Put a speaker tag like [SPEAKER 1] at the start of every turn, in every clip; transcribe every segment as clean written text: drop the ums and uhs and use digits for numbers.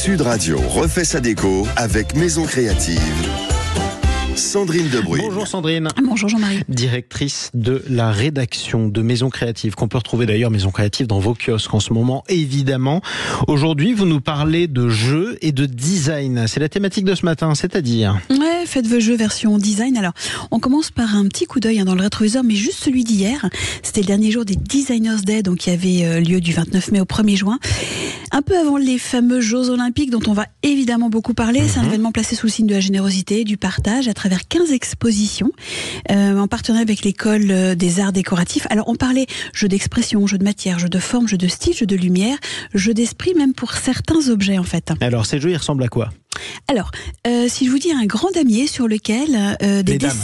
[SPEAKER 1] Sud Radio refait sa déco avec Maison Créative. Sandrine Debrune.
[SPEAKER 2] Bonjour Sandrine.
[SPEAKER 3] Bonjour Jean-Marie.
[SPEAKER 2] Directrice de la rédaction de Maison Créative, qu'on peut retrouver d'ailleurs Maison Créative dans vos kiosques en ce moment, évidemment. Aujourd'hui, vous nous parlez de jeux et de design. C'est la thématique de ce matin, c'est-à-dire ?
[SPEAKER 3] Ouais, faites vos jeux version design. Alors, on commence par un petit coup d'œil dans le rétroviseur, mais juste celui d'hier. C'était le dernier jour des Designers Day, donc qui avait lieu du 29 mai au 1er juin. Un peu avant les fameux Jeux Olympiques dont on va évidemment beaucoup parler. C'est un événement placé sous le signe de la générosité, du partage, à travers 15 expositions, en partenariat avec l'école des arts décoratifs. Alors on parlait jeux d'expression, jeux de matière, jeux de forme, jeux de style, jeux de lumière, jeux d'esprit, même pour certains objets en fait.
[SPEAKER 2] Alors ces jeux, ils ressemblent à quoi ?
[SPEAKER 3] Alors, si je vous dis un grand damier sur lequel
[SPEAKER 2] des dames.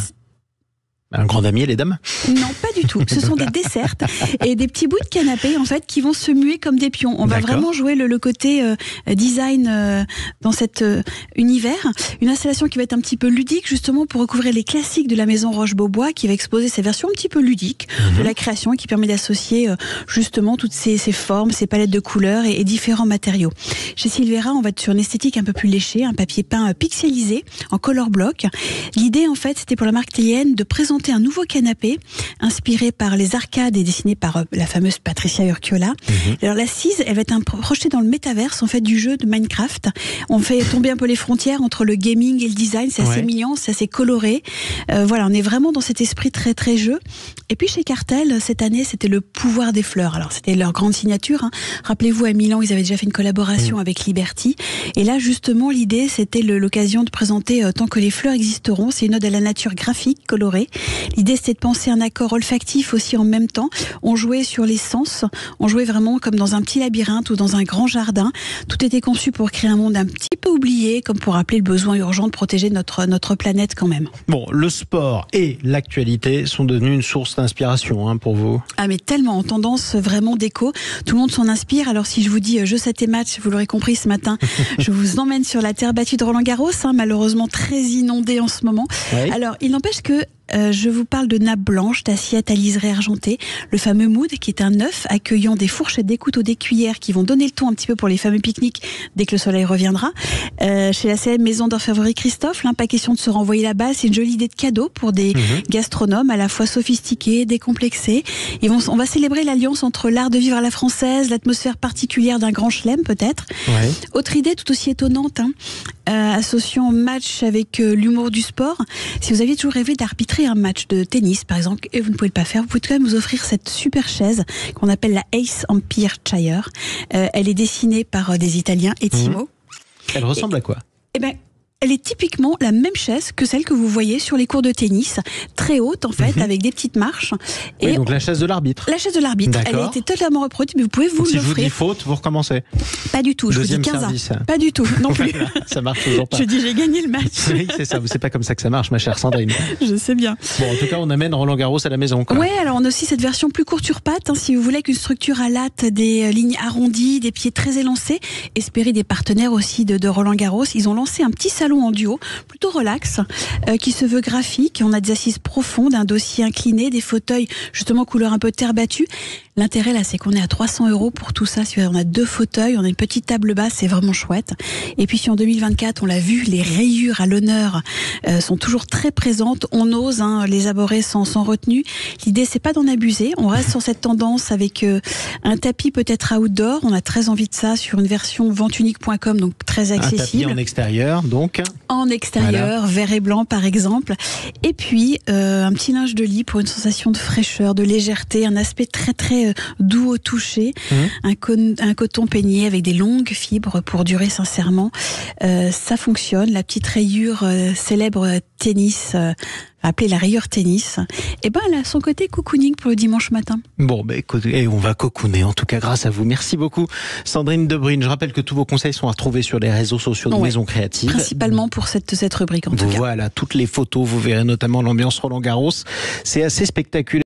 [SPEAKER 2] Un grand damier, les dames ?
[SPEAKER 3] Non, pas du tout. Ce sont des dessertes et des petits bouts de canapé en fait qui vont se muer comme des pions. On va vraiment jouer le côté design dans cet univers. Une installation qui va être un petit peu ludique justement pour recouvrir les classiques de la maison Roche-Beaubois, qui va exposer ses versions un petit peu ludiques de la création et qui permet d'associer justement toutes ces formes, ces palettes de couleurs et différents matériaux. Chez Silvera, on va être sur une esthétique un peu plus léchée, un papier peint pixelisé en color block. L'idée en fait, c'était pour la marque Théienne de présenter un nouveau canapé inspiré par les arcades et dessiné par la fameuse Patricia Urquiola. Alors l'assise, elle va être projetée dans le métaverse en fait du jeu de Minecraft. On fait tomber un peu les frontières entre le gaming et le design. C'est assez mignon, c'est assez coloré. Voilà, on est vraiment dans cet esprit très très jeu. Et puis chez Cartel, cette année, c'était le pouvoir des fleurs. Alors c'était leur grande signature. Rappelez-vous, à Milan, ils avaient déjà fait une collaboration avec Liberty. Et là, justement, l'idée, c'était l'occasion de présenter Tant que les fleurs existeront. C'est une ode à la nature graphique, colorée. L'idée, c'était de penser un accord olfactif aussi en même temps. On jouait sur les sens. On jouait vraiment comme dans un petit labyrinthe ou dans un grand jardin. Tout était conçu pour créer un monde un petit peu oublié, comme pour rappeler le besoin urgent de protéger notre planète quand même.
[SPEAKER 2] Bon, le sport et l'actualité sont devenus une source d'inspiration pour vous.
[SPEAKER 3] Ah mais tellement, en tendance vraiment déco. Tout le monde s'en inspire. Alors si je vous dis jeux 7 et match, vous l'aurez compris ce matin, je vous emmène sur la terre battue de Roland-Garros, malheureusement très inondée en ce moment. Oui. Alors il n'empêche que je vous parle de nappes blanches, d'assiettes à liseré argenté, le fameux mood qui est un œuf accueillant des fourchettes, des couteaux, des cuillères qui vont donner le ton un petit peu pour les fameux pique-niques dès que le soleil reviendra. Chez la CM Maison d'Orfèvrerie Christophe, pas question de se renvoyer la balle, c'est une jolie idée de cadeau pour des gastronomes à la fois sophistiqués, décomplexés. On va célébrer l'alliance entre l'art de vivre à la française, l'atmosphère particulière d'un grand chelem peut-être. Ouais. Autre idée tout aussi étonnante, associant match avec l'humour du sport. Si vous aviez toujours rêvé d'arbitrer un match de tennis par exemple et vous ne pouvez pas faire, vous pouvez quand même vous offrir cette super chaise qu'on appelle la Ace Empire Chair. Elle est dessinée par des Italiens, Etimo.
[SPEAKER 2] Elle ressemble à quoi ?
[SPEAKER 3] Elle est typiquement la même chaise que celle que vous voyez sur les cours de tennis, très haute en fait, avec des petites marches.
[SPEAKER 2] Et donc la chaise de l'arbitre.
[SPEAKER 3] La chaise de l'arbitre.
[SPEAKER 2] D'accord.
[SPEAKER 3] Elle a été totalement reproduite, mais vous pouvez vous l'offrir.
[SPEAKER 2] Si je vous dis faute, vous recommencez.
[SPEAKER 3] Pas du tout, je vous dis 15
[SPEAKER 2] service.
[SPEAKER 3] ans. Pas du tout, non plus.
[SPEAKER 2] Ça marche toujours pas.
[SPEAKER 3] Je dis j'ai gagné le match.
[SPEAKER 2] Oui, c'est ça, c'est pas comme ça que ça marche, ma chère Sandrine.
[SPEAKER 3] Je sais bien.
[SPEAKER 2] Bon, en tout cas, on amène Roland-Garros à la maison.
[SPEAKER 3] Ouais, alors on a aussi cette version plus court sur patte, si vous voulez, avec une structure à latte, des lignes arrondies, des pieds très élancés. Espérer des partenaires aussi de Roland-Garros. Ils ont lancé un petit salon en duo, plutôt relax, qui se veut graphique. On a des assises profondes, un dossier incliné, des fauteuils justement couleur un peu terre battue. L'intérêt là, c'est qu'on est à 300 € pour tout ça. On a 2 fauteuils, on a une petite table basse, c'est vraiment chouette. Et puis si en 2024, on l'a vu, les rayures à l'honneur sont toujours très présentes. On ose les aborder sans retenue. L'idée, c'est pas d'en abuser. On reste sur cette tendance avec un tapis peut-être outdoor. On a très envie de ça sur une version ventunique.com, donc très accessible.
[SPEAKER 2] Un tapis en extérieur, donc.
[SPEAKER 3] En extérieur, vert et blanc par exemple. Et puis un petit linge de lit pour une sensation de fraîcheur, de légèreté, un aspect très très doux au toucher, un coton peigné avec des longues fibres pour durer sincèrement. Ça fonctionne. La petite rayure célèbre tennis, appelée la rayure tennis, elle a son côté cocooning pour le dimanche matin.
[SPEAKER 2] Bon, écoutez, on va cocooner en tout cas grâce à vous. Merci beaucoup Sandrine Debrune. Je rappelle que tous vos conseils sont à retrouver sur les réseaux sociaux de Maison Créative.
[SPEAKER 3] Principalement pour cette rubrique en tout cas.
[SPEAKER 2] Voilà, toutes les photos, vous verrez notamment l'ambiance Roland-Garros. C'est assez spectaculaire.